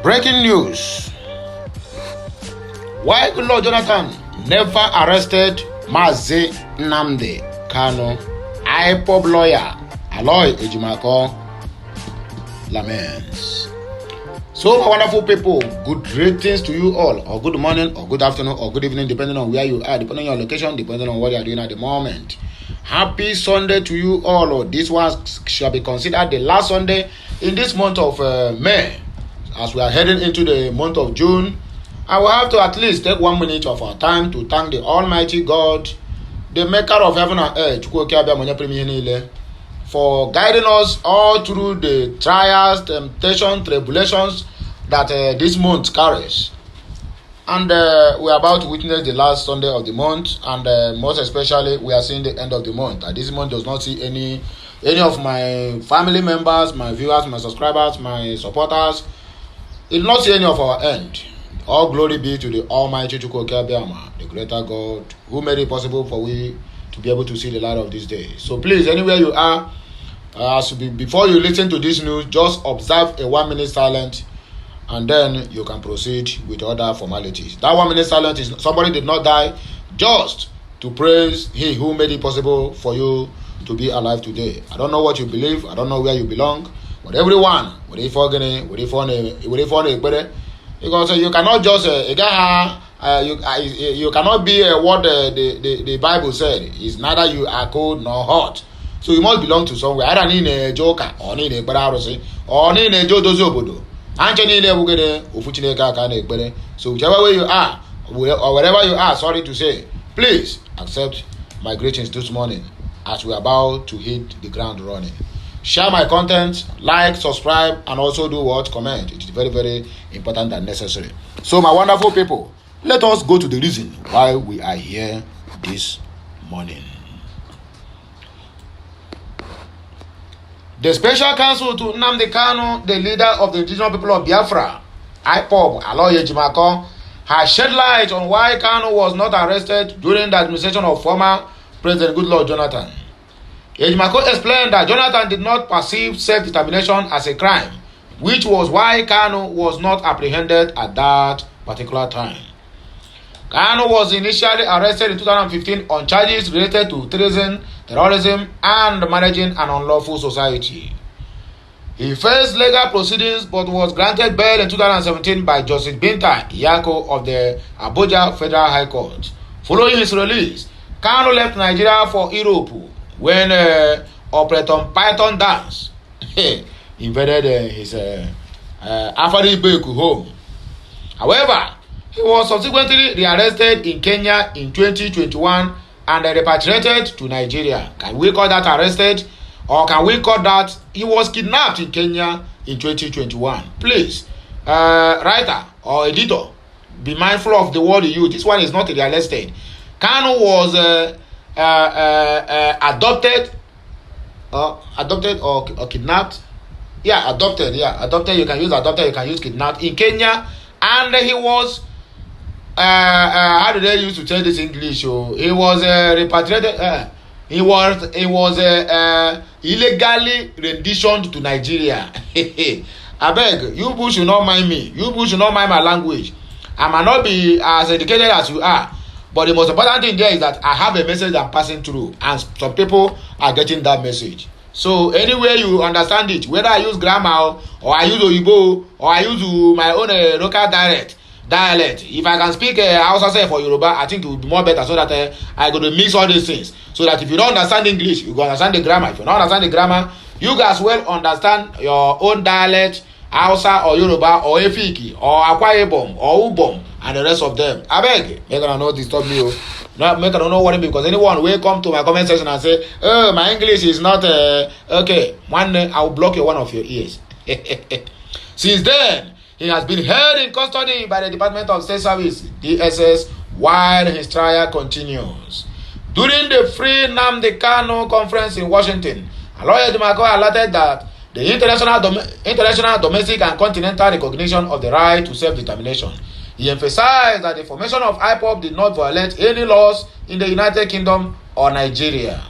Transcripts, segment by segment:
Breaking news. Why Lord Jonathan never arrested Mazi Nnamdi Kano, IPOB lawyer Aloy Ejimako laments. So, my wonderful people, good greetings to you all, or good morning, or good afternoon, or good evening, depending on where you are, depending on your location, depending on what you are doing at the moment. Happy Sunday to you all. This one shall be considered the last Sunday in this month of May. As we are heading into the month of June, I will have to at least take 1 minute of our time to thank the Almighty God, the maker of heaven and earth, for guiding us all through the trials, temptations, tribulations that this month carries. And we are about to witness the last Sunday of the month, and most especially we are seeing the end of the month. And this month does not see any of my family members, my viewers, my subscribers, my supporters. It will not see any of our end. All glory be to the Almighty Chukwuka, the greater God, who made it possible for we to be able to see the light of this day. So please, anywhere you are, before you listen to this news, just observe a 1 minute silence, and then you can proceed with other formalities. That 1 minute silence is somebody did not die, just to praise He who made it possible for you to be alive today. I don't know what you believe, I don't know where you belong, but everyone, because you cannot just you cannot be what the Bible said. It's neither you are cold nor hot. So you must belong to somewhere. Either in a joker or in a bararose or in a jodozobodo. So whichever way you are, or wherever you are, sorry to say, please accept my greetings this morning as we are about to hit the ground running. Share my content, like, subscribe, and also do what? Comment. It is very, very important and necessary. So my wonderful people, let us go to the reason why we are here this morning. The special counsel to Nnamdi Kano, the leader of the indigenous people of Biafra, IPOB, Aloy Ejimako, has shed light on why Kano was not arrested during the administration of former President Goodluck Jonathan. Ejimako explained that Jonathan did not perceive self-determination as a crime, which was why Kano was not apprehended at that particular time. Kano was initially arrested in 2015 on charges related to treason, terrorism, and managing an unlawful society. He faced legal proceedings but was granted bail in 2017 by Justice Binta Iyako of the Abuja Federal High Court. Following his release, Kano left Nigeria for Europe when Operation Python Dance invaded his Afaribeku home. However, he was subsequently rearrested in Kenya in 2021 and repatriated to Nigeria. Can we call that arrested? Or can we call that he was kidnapped in Kenya in 2021? Please, writer or editor, be mindful of the word you use. This one is not rearrested. Kano was adopted or kidnapped. Adopted. You can use adopted, you can use kidnapped in Kenya, and he was how do they use to tell this English? He was repatriated. He was illegally renditioned to Nigeria. I beg you, people should not mind me. You people should not mind my language. I might not be as educated as you are, but the most important thing there is that I have a message I'm passing through, and some people are getting that message. So anywhere you understand it, whether I use grammar or I use Oyibo or I use my own local dialect. If I can speak Hausa say for Yoruba, I think it would be more better, so that I go to mix all these things. So that if you don't understand English, you go understand the grammar. If you don't understand the grammar, you guys will understand your own dialect, Hausa or Yoruba or Efiki or Akwa Ibom or Ubom and the rest of them. I beg, make them not disturb me. Not make them not worry me, because anyone will come to my comment section and say, "Oh, my English is not okay." One day I will block one of your ears. Since then, he has been held in custody by the Department of State Service, DSS, while his trial continues. During the Free Nnamdi Kano conference in Washington, Aloy Ejimako alerted that the international, domestic, and continental recognition of the right to self-determination. He emphasized that the formation of IPOB did not violate any laws in the United Kingdom or Nigeria.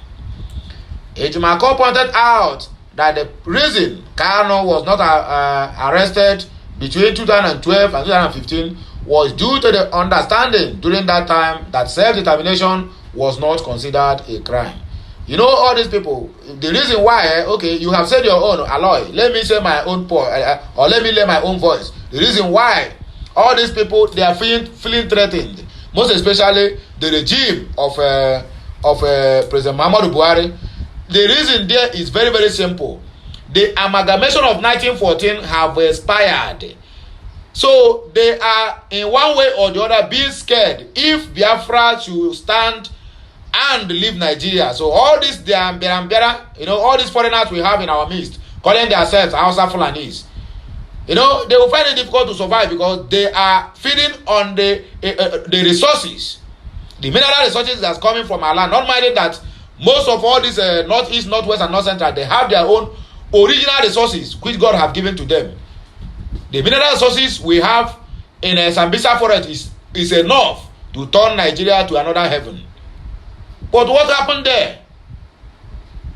Ejimako pointed out that the reason Kano was not arrested between 2012 and 2015 was due to the understanding during that time that self-determination was not considered a crime. You know, all these people, the reason why, okay, you have said your own, Aloy, let me say my own point, or let me lay my own voice. The reason why all these people, they are feeling threatened, most especially the regime of President Muhammadu Buhari. The reason there is very, very simple. The amalgamation of 1914 have expired. So they are in one way or the other being scared if Biafra should stand and leave Nigeria. So all this you know, all these foreigners we have in our midst, calling themselves Hausa Fulanis, you know, they will find it difficult to survive because they are feeding on the resources, the mineral resources that's coming from our land. Not minding that most of all these northeast, northwest, and north central, they have their own original resources which God have given to them. The mineral resources we have in Sambisa forest is enough to turn Nigeria to another heaven. But what happened there?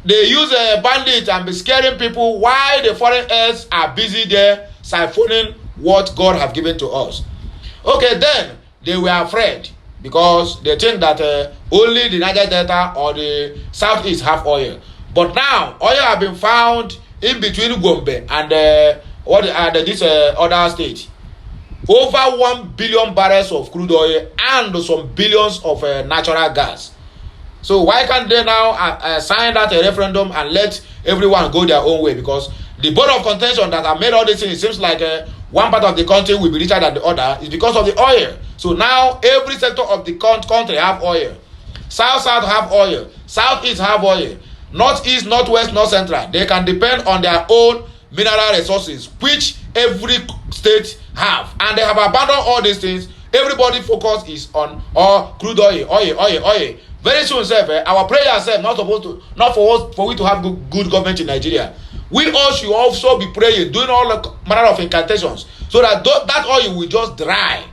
They use a bandit and be scaring people while the foreigners are busy there siphoning what God have given to us. Okay, then they were afraid because they think that only the Niger Delta or the southeast have oil. But now oil have been found in between Gombe and this other state. Over 1 billion barrels of crude oil and some billions of natural gas. So why can't they now sign that a referendum and let everyone go their own way? Because the board of contention that have made all these things, it seems like one part of the country will be richer than the other is because of the oil. So now every sector of the country have oil. South have oil. Southeast have oil. Northeast, northwest, north central. They can depend on their own mineral resources, which every state have. And they have abandoned all these things. Everybody focus is on crude oil. Very soon, our prayers not for we to have good government in Nigeria. We all should also be praying, doing all the manner of incantations, so that that oil will just dry.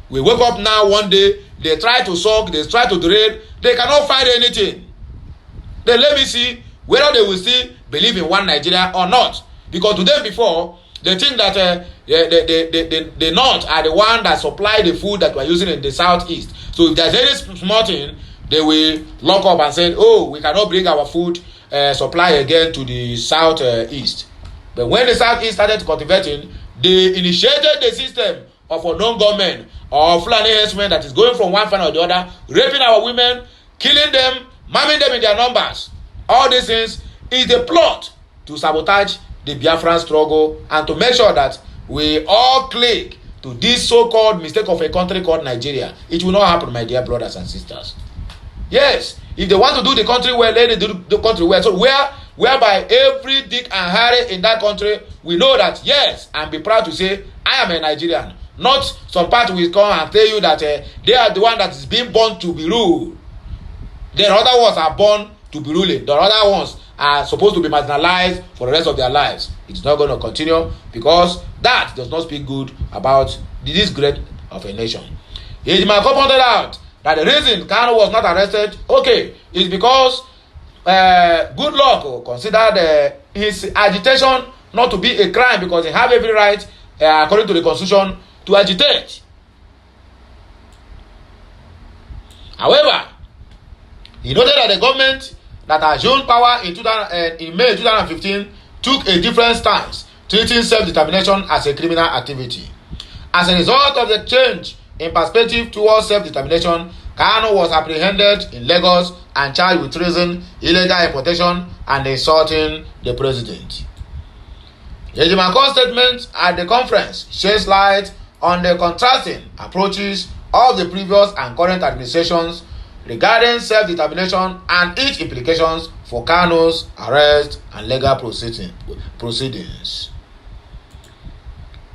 We wake up now one day, they try to suck, they try to drain, they cannot find anything. Then let me see whether they will still believe in one Nigeria or not. Because to them before, they think that the North are the one that supply the food that we're using in the Southeast. So if there's any small thing, they will lock up and say, oh, we cannot bring our food supply again to the Southeast. But when the Southeast started cultivating, they initiated the system of unknown government or Fulani herdsmen that is going from one fan or the other, raping our women, killing them, maiming them in their numbers. All these things is the plot to sabotage the Biafran struggle and to make sure that we all click to this so-called mistake of a country called Nigeria. It will not happen, my dear brothers and sisters. Yes, if they want to do the country well, let them do the country well. So whereby every Dick and Harry in that country will know that, yes, and be proud to say, I am a Nigerian. Not some part will come and tell you that they are the one that is being born to be ruled. The other ones are born to be ruling. The other ones are supposed to be marginalized for the rest of their lives. It's not going to continue because that does not speak good about this great of a nation. Ejima pointed out that the reason Kano was not arrested, okay, is because good luck considered his agitation not to be a crime because he have every right, according to the constitution, to agitate. However, he noted that the government that assumed power in May 2015 took a different stance, treating self-determination as a criminal activity. As a result of the change in perspective towards self-determination, Kano was apprehended in Lagos and charged with treason, illegal importation, and insulting the president. Ejimako's statement at the conference sheds light on the contrasting approaches of the previous and current administrations regarding self-determination and its implications for Kano's arrest and legal proceedings.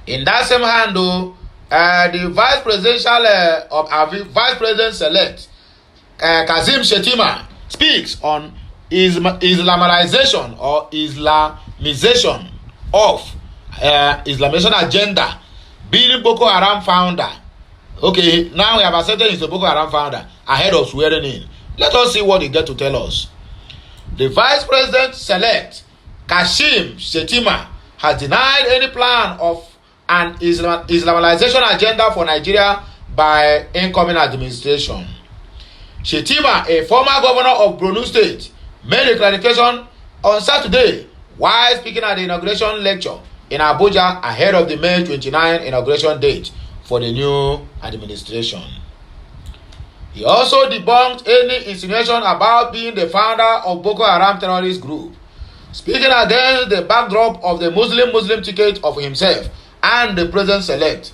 In that same handle, the vice president-elect Kazim Shettima speaks on Islamization or Islamization of Islamization agenda, being Boko Haram founder. Okay, now we have accepted he's a Boko Haram founder ahead of swearing in. Let us see what he get to tell us. The vice president-elect Kashim Shettima has denied any plan of an Islamization agenda for Nigeria by incoming administration. Shettima, a former governor of Borno State, made a clarification on Saturday while speaking at the inauguration lecture in Abuja ahead of the May 29 inauguration date for the new administration. He also debunked any insinuation about being the founder of Boko Haram terrorist group, speaking against the backdrop of the Muslim ticket of himself and the president-elect,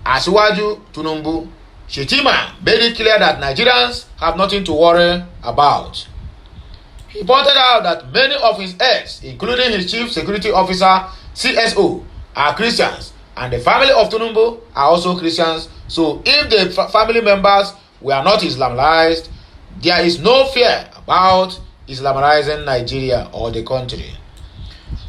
Asiwaju Tinubu. Shettima made it clear that Nigerians have nothing to worry about. He pointed out that many of his aides, including his chief security officer, CSO, are Christians, and the family of Tinubu are also Christians. So if the family members were not Islamized, there is no fear about Islamizing Nigeria or the country.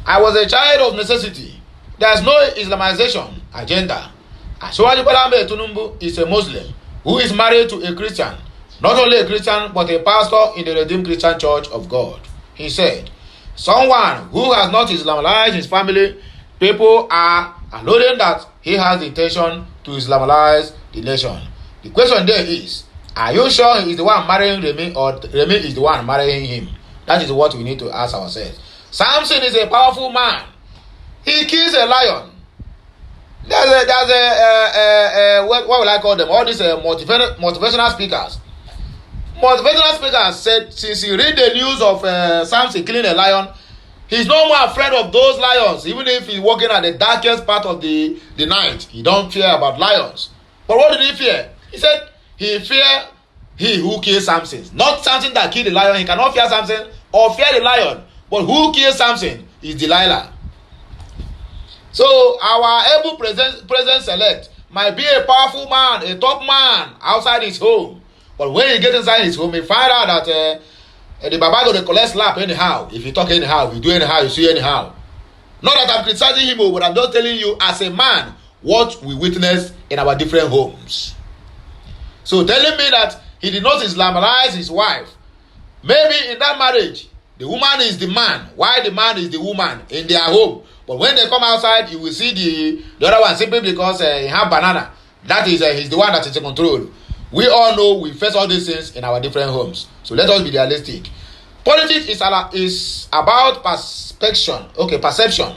I was a child of necessity. There is no Islamization agenda. Asiwaju Tinubu is a Muslim who is married to a Christian, not only a Christian but a pastor in the Redeemed Christian Church of God. He said, someone who has not Islamized his family, people are alluding that he has the intention to Islamize the nation. The question there is, are you sure he is the one marrying Remi, or Remi is the one marrying him? That is what we need to ask ourselves. Samson is a powerful man. He kills a lion. There's what will I call them? All these motivational speakers. Motivational speakers said since he read the news of Samson killing a lion, he's no more afraid of those lions. Even if he's walking at the darkest part of the night, he don't fear about lions. But what did he fear? He said he fear he who kills Samson. Not Samson that killed the lion. He cannot fear Samson or fear the lion. But who kills Samson is Delilah. So our able president-elect might be a powerful man, a top man outside his home. But when he gets inside his home, he find out that the Baba go to collect slap anyhow. If you talk anyhow, if you do anyhow, you see anyhow. Not that I'm criticizing him, but I'm just telling you as a man what we witnessed in our different homes. So telling me that he did not Islamize his wife. Maybe in that marriage, the woman is the man, while the man is the woman in their home. But when they come outside, you will see the other one simply because he have banana. That is, he's the one that is in control. We all know we face all these things in our different homes. So let us be realistic. Politics is about perception.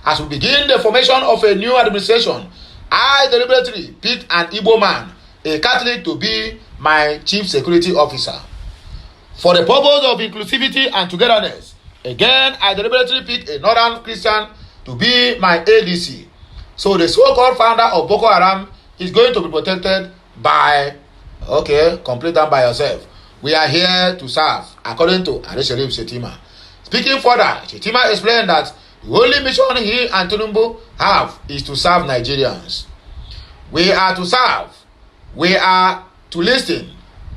As we begin the formation of a new administration, I deliberately picked an Igbo man, a Catholic, to be my chief security officer. For the purpose of inclusivity and togetherness, again, I deliberately picked a northern Christian to be my ADC. So the so-called founder of Boko Haram is going to be protected by, complete that by yourself. We are here to serve, according to Arisharif Shettima. Speaking further, Shettima explained that the only mission he and Tinubu have is to serve Nigerians. We are to serve. We are to listen.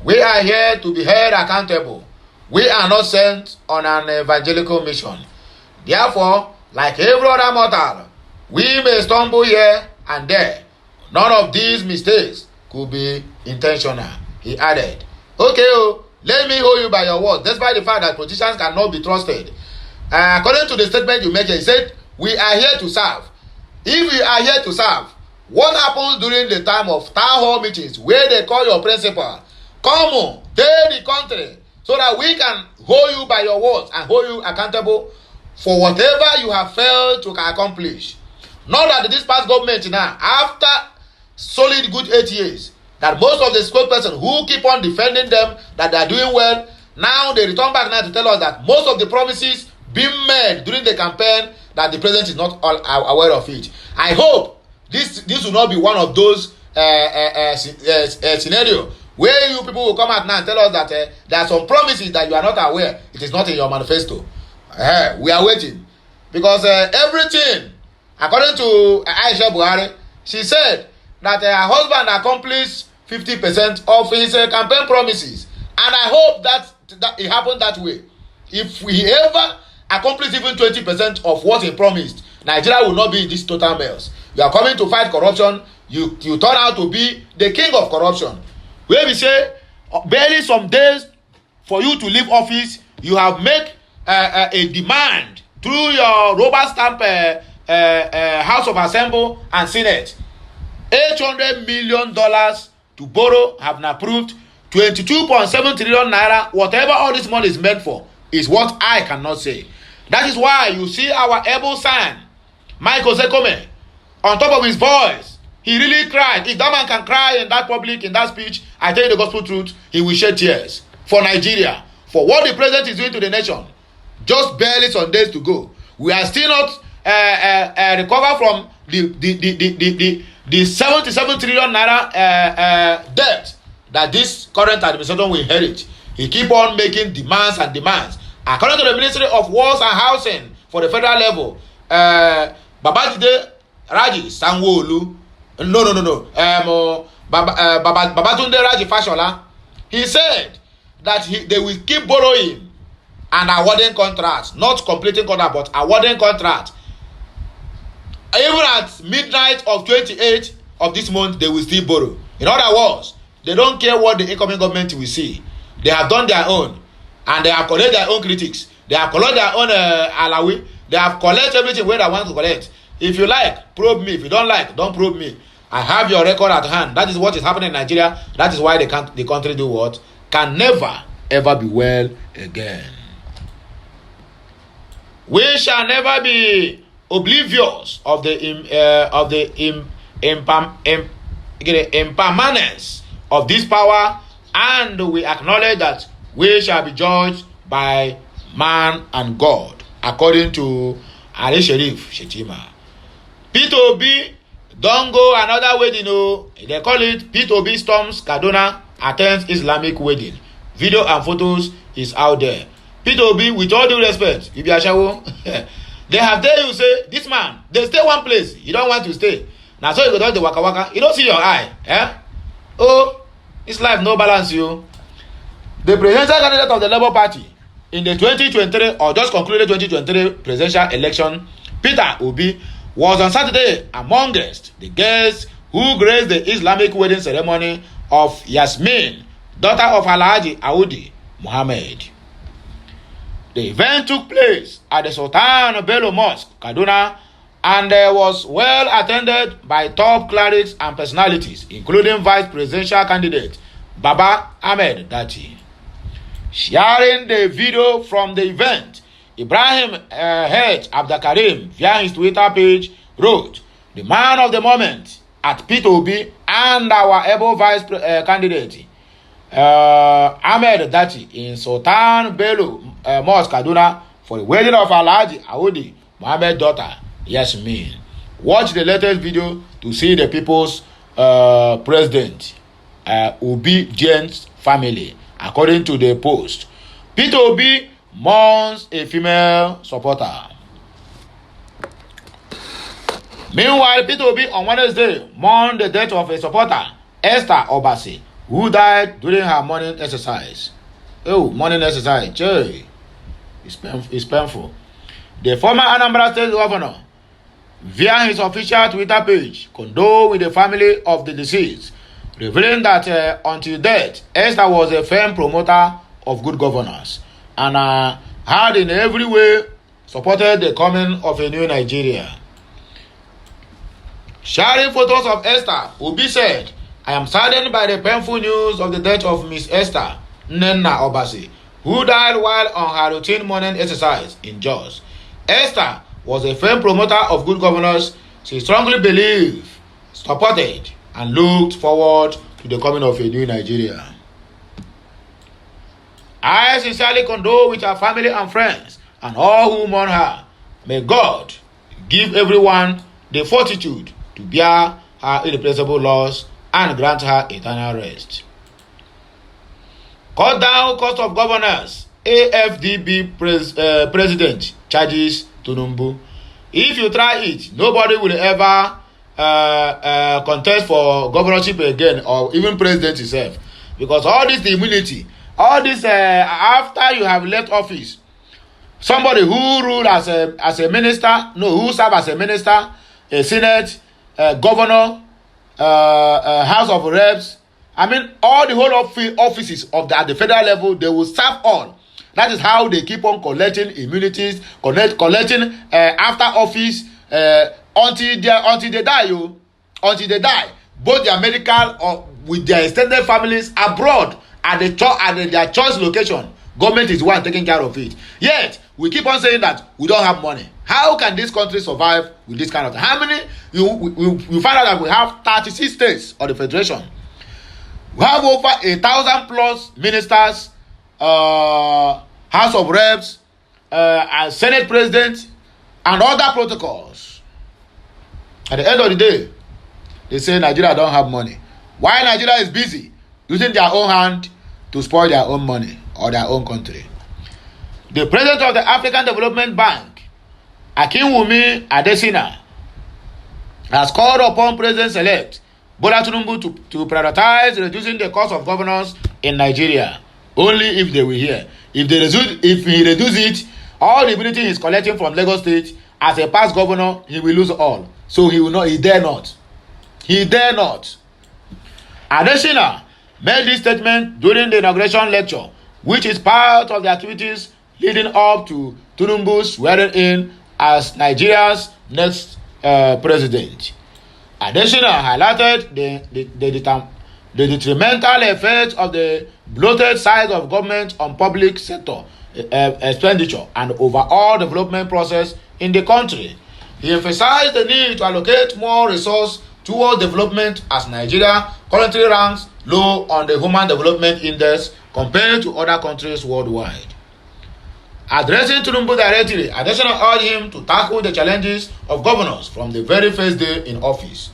We are here to be held accountable. We are not sent on an evangelical mission. Therefore, like every other mortal, we may stumble here and there. None of these mistakes could be intentional, he added. Let me hold you by your word, despite the fact that politicians cannot be trusted. According to the statement you make here, he said, we are here to serve. If we are here to serve, what happens during the time of town hall meetings where they call your principal, come on, tell the country, so that we can hold you by your words and hold you accountable for whatever you have failed to accomplish. Not that this past government now, after solid good 8 years, that most of the spokespersons who keep on defending them that they are doing well, now they return back now to tell us that most of the promises being made during the campaign, that the president is not all aware of it. I hope this will not be one of those scenario where you people will come out now and tell us that there are some promises that you are not aware. It is not in your manifesto. We are waiting. Because everything, according to Aisha Buhari, she said that her husband accomplished 50% of his campaign promises. And I hope that it happened that way. If we ever accomplish even 20% of what he promised, Nigeria will not be in this total mess. You are coming to fight corruption. You turn out to be the king of corruption. Where we say, barely some days for you to leave office, you have made a demand through your rubber stamp House of Assembly and Senate. $800 million to borrow have been approved. 22.7 trillion naira, whatever all this money is meant for, is what I cannot say. That is why you see our able son, Michael Zekome, on top of his voice, he really cried. If that man can cry in that public, in that speech, I tell you the gospel truth, he will shed tears for Nigeria, for what the president is doing to the nation. Just barely some days to go. We are still not recover from the 77 trillion naira debt that this current administration will inherit. He keep on making demands and demands. According to the Ministry of Works and Housing for the federal level, Babajide Raji Sanwo-Olu, Babatunde Raji Fashola, he said that they will keep borrowing and awarding contracts, not completing contracts, but awarding contracts. Even at midnight of 28th of this month, they will still borrow. In other words, they don't care what the incoming government will see. They have done their own, and they have collected their own critics. They have collected their own alawi. They have collected everything where they want to collect. If you like, probe me. If you don't like, don't probe me. I have your record at hand. That is what is happening in Nigeria. That is why the country do what? Can never, ever be well again. We shall never be oblivious of the impermanence of this power, and we acknowledge that we shall be judged by man and God, according to Ali Sharif Shetima. P2B don't go another wedding. They call it P2B storms Kaduna, attends Islamic wedding. Video and photos is out there. P2B, with all due respect, if you are show, they have there you say, this man, they stay one place, you don't want to stay. Now so you go down to waka waka, you don't see your eye. Oh, this life no balance you. The presidential candidate of the Labour Party in the 2023 or just concluded 2023 presidential election, Peter Obi, was on Saturday amongst the guests who graced the Islamic wedding ceremony of Yasmin, daughter of Alhaji Audi Muhammad. The event took place at the Sultan Bello Mosque, Kaduna, and was well attended by top clerics and personalities, including Vice Presidential candidate Baba Ahmed Dati. Sharing the video from the event, Ibrahim H. Abdakarim, via his Twitter page, wrote, "The man of the moment at P2B and our able vice candidate, Ahmed Dati, in Sultan Bello Mosque, Kaduna, for the wedding of Alhaji Audi Muhammad's daughter, Yasmin. Watch the latest video to see the people's president, Obedience family." According to the post, P2B mourns a female supporter. Meanwhile, P2B on Wednesday mourned the death of a supporter, Esther Obasi, who died during her morning exercise. Oh, morning exercise, Jay. It's painful. The former Anambra State Governor, via his official Twitter page, condoled with the family of the deceased, revealing that until death, Esther was a firm promoter of good governance and had in every way supported the coming of a new Nigeria. Sharing photos of Esther, Obi said, "I am saddened by the painful news of the death of Miss Esther Nnenna Obasi, who died while on her routine morning exercise in Jos. Esther was a firm promoter of good governance. She strongly believed, supported, and looked forward to the coming of a new Nigeria. I sincerely condole with her family and friends and all who mourn her. May God give everyone the fortitude to bear her irreplaceable loss and grant her eternal rest." Cut down cost of governance. AFDB president charges Tinubu. If you try it, nobody will ever contest for governorship again, or even president himself, because all this immunity, all this after you have left office, somebody who ruled as a minister, who served as a minister, a senate, governor, house of reps, I mean all the whole of offices of at the federal level, they will serve on. That is how they keep on collecting immunities, collecting after office until they die, until they die, both their medical or with their extended families abroad at their choice location, government is the one taking care of it. Yet we keep on saying that we don't have money. How can this country survive with this kind of thing? How many you find out that we have 36 states of the federation. We have over 1,000 plus ministers, House of Reps, and Senate President, and other protocols. At the end of the day, they say Nigeria don't have money. Why Nigeria is busy using their own hand to spoil their own money or their own country. The president of the African Development Bank, Akinwumi Adesina, has called upon President-elect Bola Tinubu to prioritize reducing the cost of governance in Nigeria. Only if they will hear. If he reduces it, all the ability he's collecting from Lagos State as a past governor, he will lose all. So he will not. He dare not. He dare not. Adesina made this statement during the inauguration lecture, which is part of the activities leading up to Tinubu's swearing in as Nigeria's next president. Adesina highlighted the detrimental effects of the bloated size of government on public sector expenditure and overall development process in the country. He emphasized the need to allocate more resources towards development as Nigeria currently ranks low on the Human Development Index compared to other countries worldwide. Addressing Tinubu directly, Adesina urged him to tackle the challenges of governance from the very first day in office.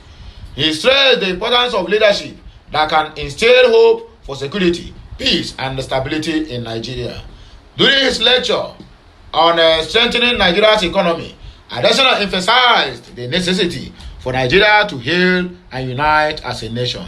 He stressed the importance of leadership that can instill hope for security, peace, and stability in Nigeria. During his lecture on strengthening Nigeria's economy, Adesina emphasized the necessity for Nigeria to heal and unite as a nation.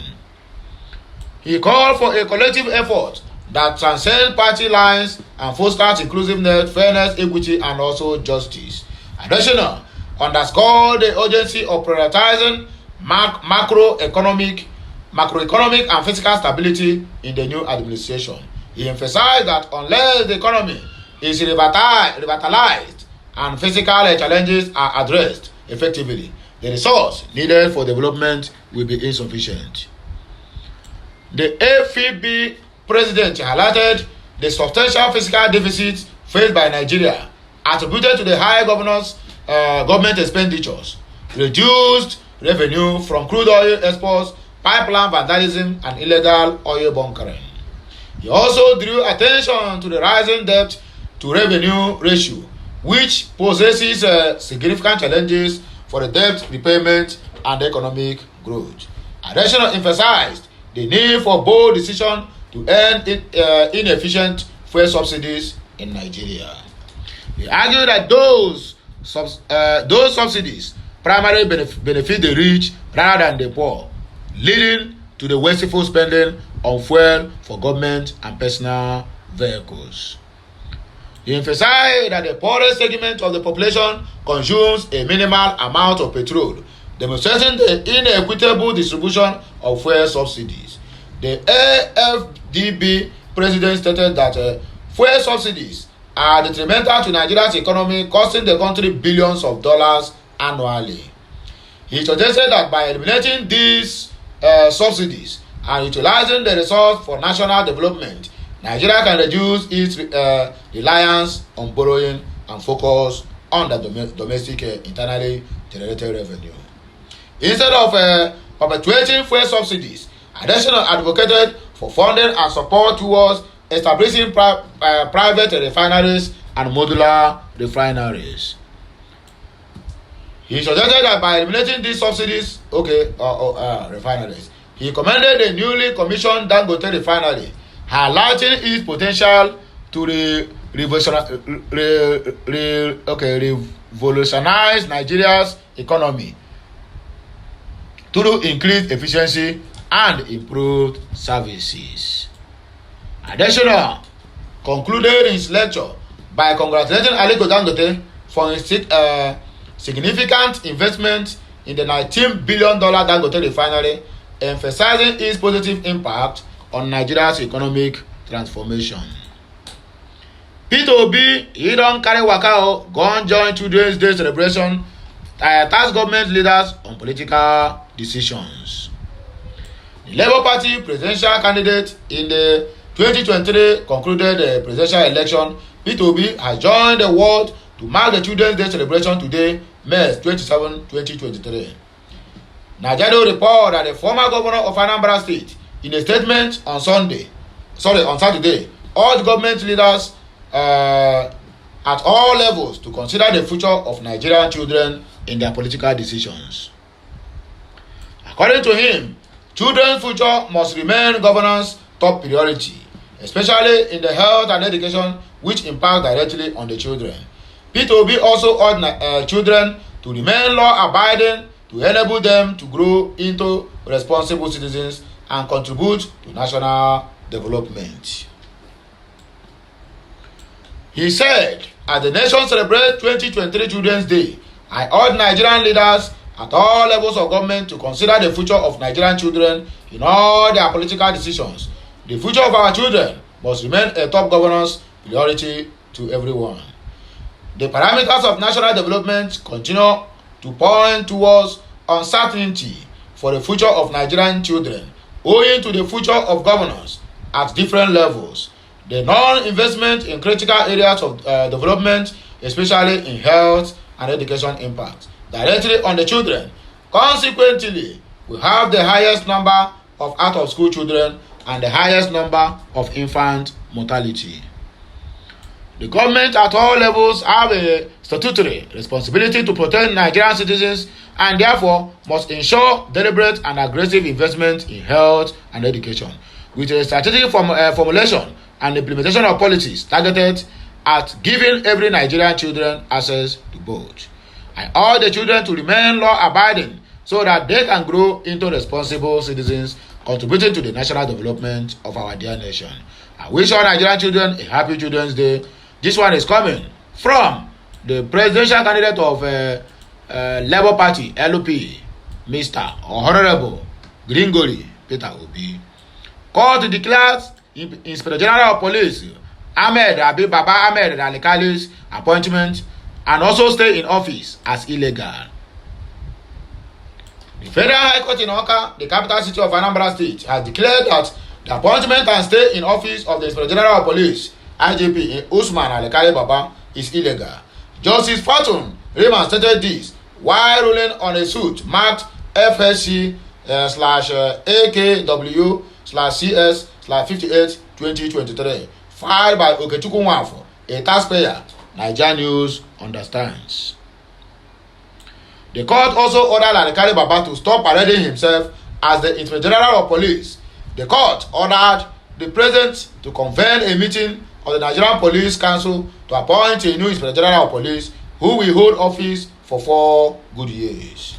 He called for a collective effort that transcends party lines and fosters inclusiveness, fairness, equity, and also justice. Additionally, underscored the urgency of prioritizing macroeconomic and physical stability in the new administration. He emphasized that unless the economy is revitalized and physical challenges are addressed effectively, the resources needed for development will be insufficient. The AFB president highlighted the substantial fiscal deficit faced by Nigeria, attributed to the high government expenditures, reduced revenue from crude oil exports, pipeline vandalism, and illegal oil bunkering. He also drew attention to the rising debt to revenue ratio, which possesses significant challenges for the debt repayment and economic growth. Additionally, emphasized the need for bold decision to end inefficient fuel subsidies in Nigeria. He argued that those subsidies primarily benefit the rich rather than the poor, leading to the wasteful spending on fuel for government and personal vehicles. He emphasized that the poorest segment of the population consumes a minimal amount of petrol, demonstrating the inequitable distribution of fuel subsidies. The AFDB president stated that fuel subsidies are detrimental to Nigeria's economy, costing the country billions of dollars annually. He suggested that by eliminating these subsidies and utilizing the resource for national development, Nigeria can reduce its reliance on borrowing and focus on the domestic internally generated revenue. Instead of perpetuating fuel subsidies, Adesina advocated for funding and support towards establishing private refineries and modular refineries. He suggested that by eliminating these subsidies, refineries, he commended the newly commissioned Dangote refinery, highlighting its potential to revolutionize Nigeria's economy through increased efficiency and improved services. Additionally, concluded his lecture by congratulating Aliko Dangote for his significant investment in the $19 billion Dangote refinery, emphasizing its positive impact on Nigeria's economic transformation. Peter Obi, he don carry waka go join Children's Day celebration task government leaders on political decisions. The Labour Party presidential candidate in the 2023 concluded presidential election, Peter Obi, has joined the world to mark the Children's Day celebration today, May 27, 2023. Nigerian report that the former governor of Anambra State, in a statement on Saturday, urged government leaders at all levels to consider the future of Nigerian children in their political decisions. According to him, children's future must remain governance top priority, especially in the health and education which impact directly on the children. Peter Obi also urged children to remain law-abiding to enable them to grow into responsible citizens and contribute to national development. He said, as the nation celebrates 2023 Children's Day, I urge Nigerian leaders at all levels of government to consider the future of Nigerian children in all their political decisions. The future of our children must remain a top governance priority to everyone. The parameters of national development continue to point towards uncertainty for the future of Nigerian children, owing to the future of governance at different levels, the non-investment in critical areas of development, especially in health and education impact directly on the children. Consequently, we have the highest number of out-of-school children and the highest number of infant mortality. The government at all levels have a statutory responsibility to protect Nigerian citizens and therefore must ensure deliberate and aggressive investment in health and education with a strategic formulation and implementation of policies targeted at giving every Nigerian children access to both. I urge the children to remain law-abiding so that they can grow into responsible citizens contributing to the national development of our dear nation. I wish all Nigerian children a happy Children's Day. This one is coming from the presidential candidate of Labour Party, LP, Mr. Honorable Gringori Peter Obi. Court declares Inspector General of Police Ahmed Alikali's appointment and also stay in office as illegal. The Federal High Court in Awka, the capital city of Anambra State, has declared that the appointment and stay in office of the Inspector General of Police IGP Usman Alikali Baba is illegal. Justice Fortune Raymond stated this while ruling on a suit marked FSC/AKW/CS/58/2023 filed by Okechukwu Nwafọ, a taxpayer. Nigerian News understands. The court also ordered Alikali Baba to stop parading himself as the Inspector General of Police. The court ordered the president to convene a meeting of the Nigerian Police Council to appoint a new Inspector General of Police who will hold office for 4 good years.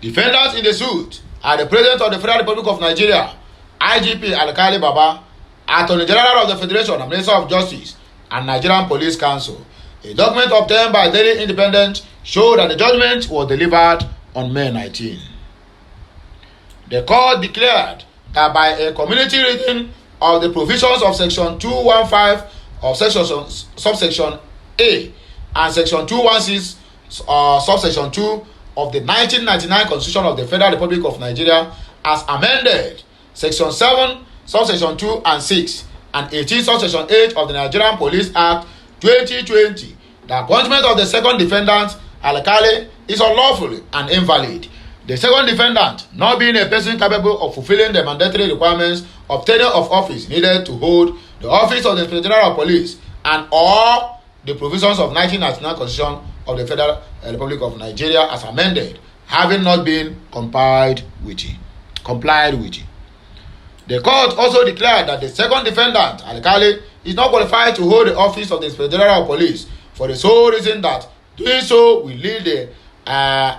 Defendants in the suit are the President of the Federal Republic of Nigeria, IGP Alikali Baba, Attorney General of the Federation and Minister of Justice, and Nigerian Police Council. A document obtained by Daily Independent showed that the judgment was delivered on May 19. The court declared that by a community reading of the provisions of Section 215 of subsection A and Section 216 subsection 2 of the 1999 Constitution of the Federal Republic of Nigeria as amended, Section 7 subsection 2 and 6 and 18 subsection 8 of the Nigerian Police Act 2020, the appointment of the second defendant, Alikali, is unlawful and invalid. The second defendant, not being a person capable of fulfilling the mandatory requirements of tenure of office needed to hold the office of the Inspector General of Police and or the provisions of 1999 Constitution of the Federal Republic of Nigeria as amended, having not been complied with. The court also declared that the second defendant, Alikali, is not qualified to hold the office of the Inspector General of Police for the sole reason that doing so will lead to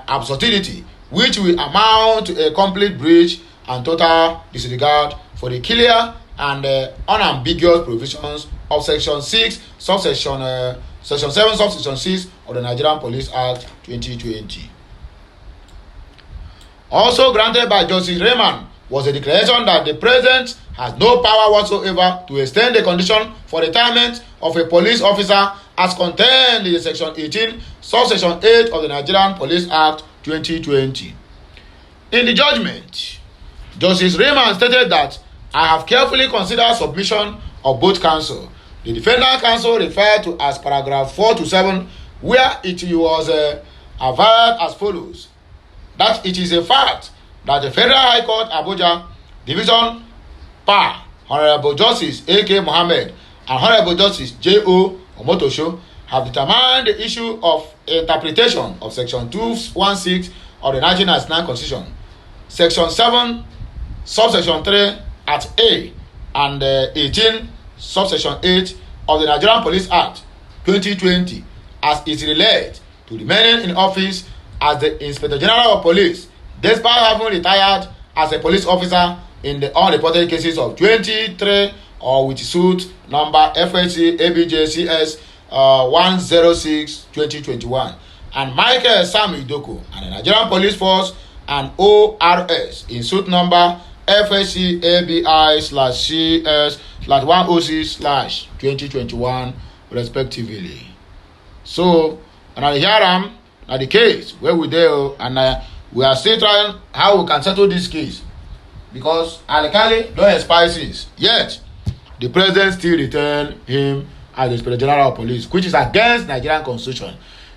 absurdity, which will amount to a complete breach and total disregard for the clear and unambiguous provisions of Section 6, Section 7, Subsection 6 of the Nigerian Police Act 2020. Also granted by Justice Raymond was a declaration that the President has no power whatsoever to extend the condition for retirement of a police officer as contained in Section 18, Subsection 8 of the Nigerian Police Act 2020. In the judgment, Justice Raymond stated that I have carefully considered submission of both counsel. The defendant counsel referred to as paragraph 4 to 7, where it was averred as follows: that it is a fact that the Federal High Court Abuja Division PA, Honorable Justice A.K. Mohammed and Honorable Justice J.O. Omotosho have determined the issue of interpretation of Section 216 of the 1999 Constitution, Section 7, Subsection 3 at A, and 18, Subsection 8 of the Nigerian Police Act 2020 as it relates to remaining in office as the Inspector General of Police, despite having retired as a police officer in the unreported cases of 23 or with suit number FHC ABJCS 106-2021, and Michael Sam Idoko and the Nigerian Police Force and ORS in suit number FHC ABI/CS/106/2021 respectively. So, and here am at the case where we there, and we are still trying how we can settle this case, because Alikali don't expire since yet the president still retain him as the Inspector General of Police, which is against Nigerian Constitution.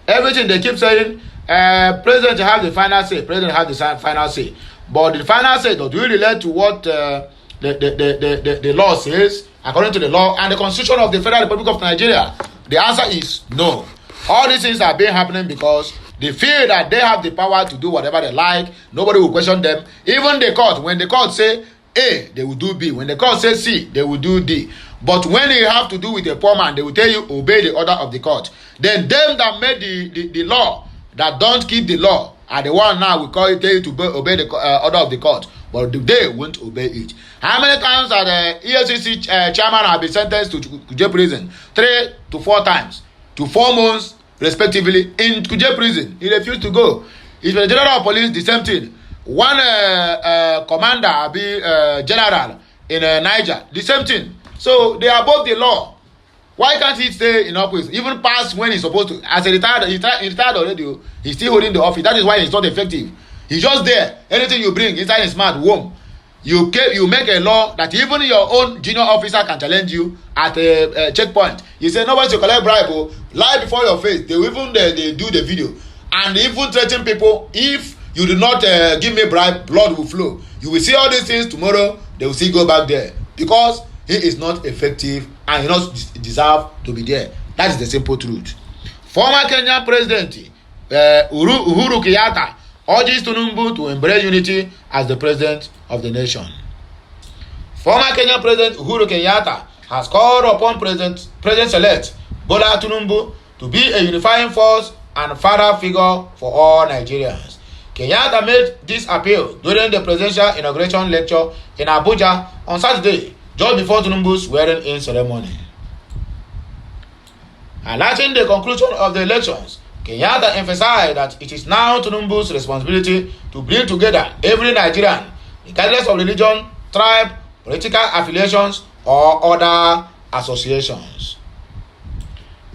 Everything they keep saying, president have the final say, president have the final say, but the final say does really relate to what the law says according to the law and the Constitution of the Federal Republic of Nigeria? The answer is no. All these things are being happening because they feel that they have the power to do whatever they like. Nobody will question them. Even the court, when the court say A, they will do B. When the court say C, they will do D. But when you have to do with a poor man, they will tell you obey the order of the court. Then them that made the law, that don't keep the law, are the one now we tell you to obey the order of the court. But they won't obey it. How many times are the EFCC chairman have been sentenced to Kuje prison? 3 to 4 times. To 4 months respectively in Kuje prison. He refused to go. If the General of Police, the same thing. One commander be general in Niger, the same thing. So they are above the law. Why can't he stay in office even past when he's supposed to? As a retired, he retired already. He's still holding the office. That is why he's not effective. He's just there. Anything you bring inside his mouth, womb. You make a law that even your own junior officer can challenge you at a checkpoint. You say nobody should collect bribe, lie before your face. They even they do the video and even threaten people. If you do not give me bribe, blood will flow. You will see all these things tomorrow. They will still go back there because he is not effective and he not deserve to be there. That is the simple truth. Former Kenyan President Uhuru Kenyatta urges Tinubu to embrace unity as the president of the nation. Former Kenyan President Uhuru Kenyatta has called upon President-elect Bola Tinubu to be a unifying force and father figure for all Nigerians. Kenyatta made this appeal during the presidential inauguration lecture in Abuja on Saturday, just before Tinubu's swearing-in ceremony. Highlighting the conclusion of the elections, Kenyatta emphasized that it is now Tinubu's responsibility to bring together every Nigerian, regardless of religion, tribe, political affiliations, or other associations.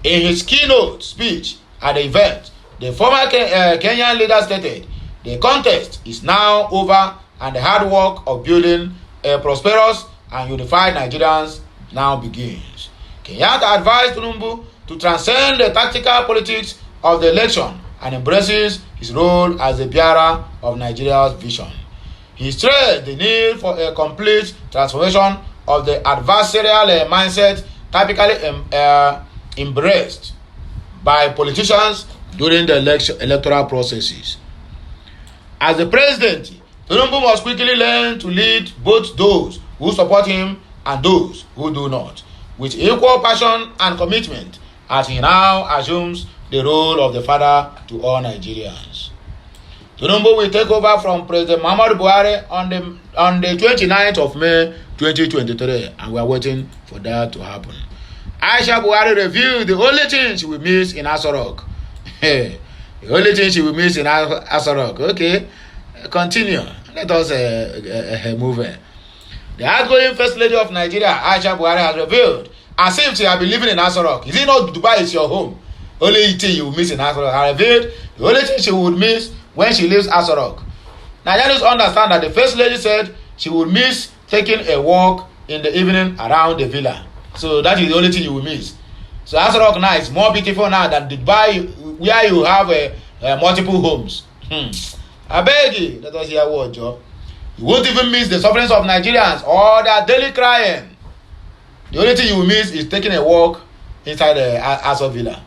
In his keynote speech at the event, the former Kenyan leader stated, "The contest is now over and the hard work of building a prosperous and unified Nigerians now begins." Kenyatta advised Tinubu to transcend the tactical politics of the election and embraces his role as the bearer of Nigeria's vision. He stressed the need for a complete transformation of the adversarial mindset typically embraced by politicians during the electoral processes. As the president, Tinubu must quickly learn to lead both those who support him and those who do not, with equal passion and commitment, as he now assumes the role of the father to all Nigerians. Tinubu will take over from President Muhammadu Buhari on the 29th of May 2023, and we are waiting for that to happen. Aisha Buhari revealed the only thing she will miss in Aso Rock. The only thing she will miss in Aso Rock. Okay, continue. Let us move. The outgoing First Lady of Nigeria, Aisha Buhari, has revealed as if she had been living in Aso Rock. Is it not Dubai is your home? Only thing you miss in Aso Rock. I revealed the only thing she would miss when she leaves Aso Rock. Nigerians understand that the first lady said she would miss taking a walk in the evening around the villa. So that is the only thing you will miss. So Aso Rock now is more beautiful now than Dubai, where you have multiple homes. I beg you, let us hear what, Joe. You won't even miss the sufferings of Nigerians or their daily crying. The only thing you will miss is taking a walk inside the Aso Villa.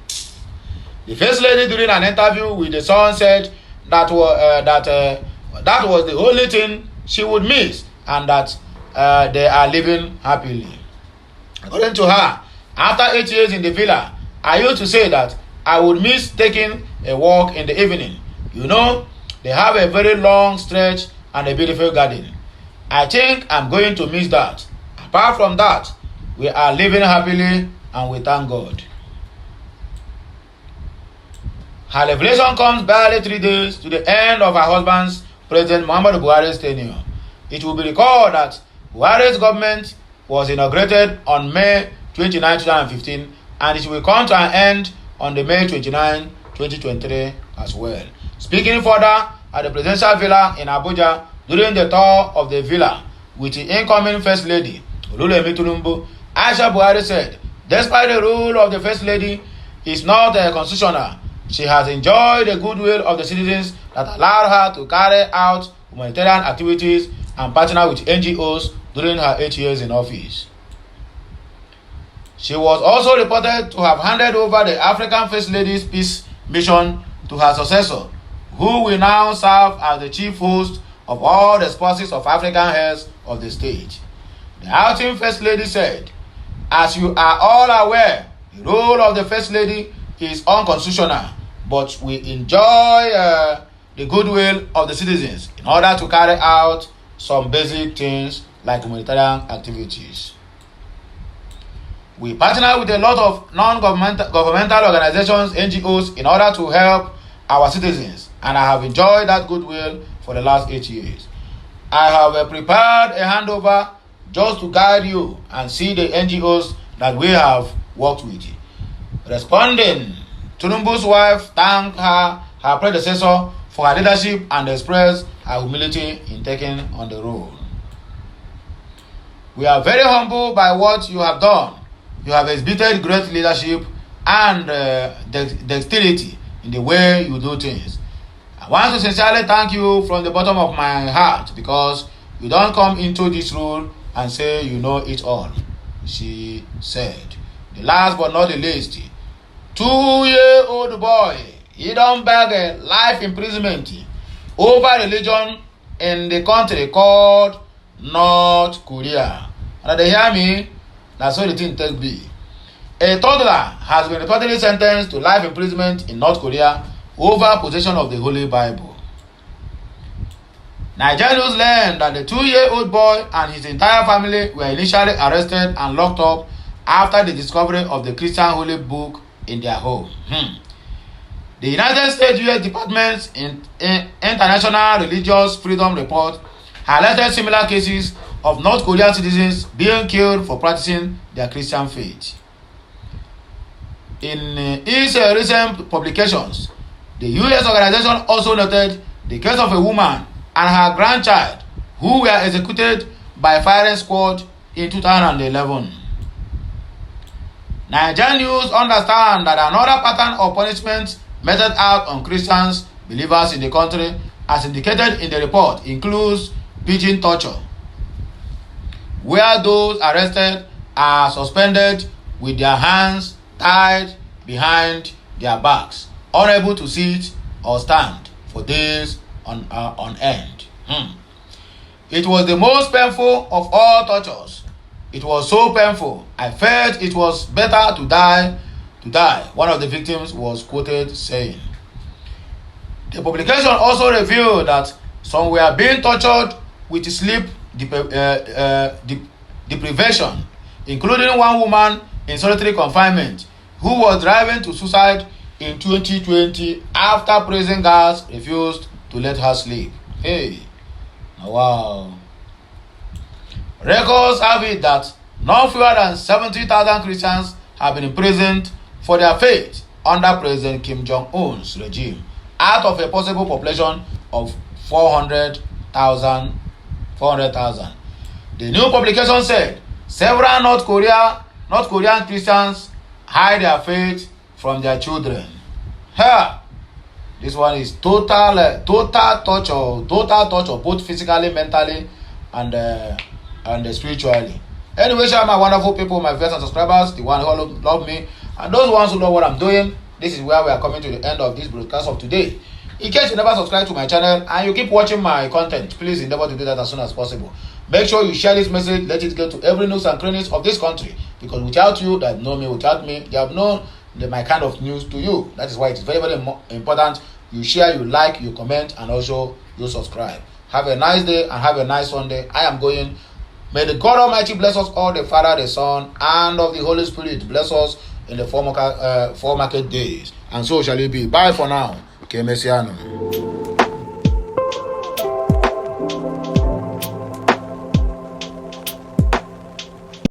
The first lady during an interview with the Sun said that was the only thing she would miss, and that they are living happily. According to her, after 8 years in the villa, I used to say that I would miss taking a walk in the evening. You know, they have a very long stretch and a beautiful garden. I think I'm going to miss that. Apart from that, we are living happily and we thank God. Her revelation comes barely 3 days to the end of her husband's, President Muhammadu Buhari's tenure. It will be recalled that Buhari's government was inaugurated on May 29, 2015, and it will come to an end on the May 29, 2023 as well. Speaking further at the presidential villa in Abuja during the tour of the villa with the incoming First Lady, Olulemi Tinubu, Aisha Buhari said, despite the rule of the First Lady is not constitutional, she has enjoyed the goodwill of the citizens that allowed her to carry out humanitarian activities and partner with NGOs during her 8 years in office. She was also reported to have handed over the African First Lady's peace mission to her successor, who will now serve as the chief host of all the spouses of African heads of the state. The acting First Lady said, as you are all aware, the role of the First Lady is unconstitutional, but we enjoy the goodwill of the citizens in order to carry out some basic things like humanitarian activities. We partner with a lot of non-governmental organizations, NGOs, in order to help our citizens, and I have enjoyed that goodwill for the last 8 years. I have prepared a handover just to guide you and see the NGOs that we have worked with. Responding, Tinubu's wife thanked her predecessor for her leadership and expressed her humility in taking on the role. We are very humbled by what you have done. You have exhibited great leadership and dexterity in the way you do things. I want to sincerely thank you from the bottom of my heart, because you don't come into this role and say you know it all, she said. The last but not the least, 2-year-old boy, he don't beg life imprisonment over religion in the country called North Korea. And they hear me? That's all the thing take be. A toddler has been reportedly sentenced to life imprisonment in North Korea over possession of the Holy Bible. Nigerians learned that the 2-year-old boy and his entire family were initially arrested and locked up after the discovery of the Christian Holy Book in their home. The United States U.S. Department's International Religious Freedom Report highlighted similar cases of North Korean citizens being killed for practicing their Christian faith. In its recent publications, the U.S. organization also noted the case of a woman and her grandchild who were executed by a firing squad in 2011. Nigerian news understand that another pattern of punishment meted out on Christians believers in the country, as indicated in the report, includes pigeon torture, where those arrested are suspended with their hands tied behind their backs, unable to sit or stand for days on end. It was the most painful of all tortures. It was so painful, I felt it was better to die, one of the victims was quoted saying. The publication also revealed that some were being tortured with sleep deprivation, including one woman in solitary confinement who was driving to suicide in 2020 after prison guards refused to let her sleep. Hey, wow. Records have it that No fewer than 70,000 Christians have been imprisoned for their faith under President Kim Jong-un's regime, out of a possible population of 400,000. The new publication said several North Korean Christians hide their faith from their children. This one is total torture, both physically, mentally, and spiritually. Anyway, share my wonderful people, my viewers and subscribers, the ones who love me, and those ones who know what I'm doing. This is where we are coming to the end of this broadcast of today. In case you never subscribe to my channel and you keep watching my content, please endeavor to do that as soon as possible. Make sure you share this message, let it get to every nooks and crannies of this country, because without you that know me, without me, they have known my kind of news to you. That is why it's very, very important you share, you like, you comment, and also you subscribe. Have a nice day and have a nice Sunday. I am going. May the God Almighty bless us all, the Father, the Son, and of the Holy Spirit. Bless us in the four market days. And so shall it be. Bye for now. Que Messiano.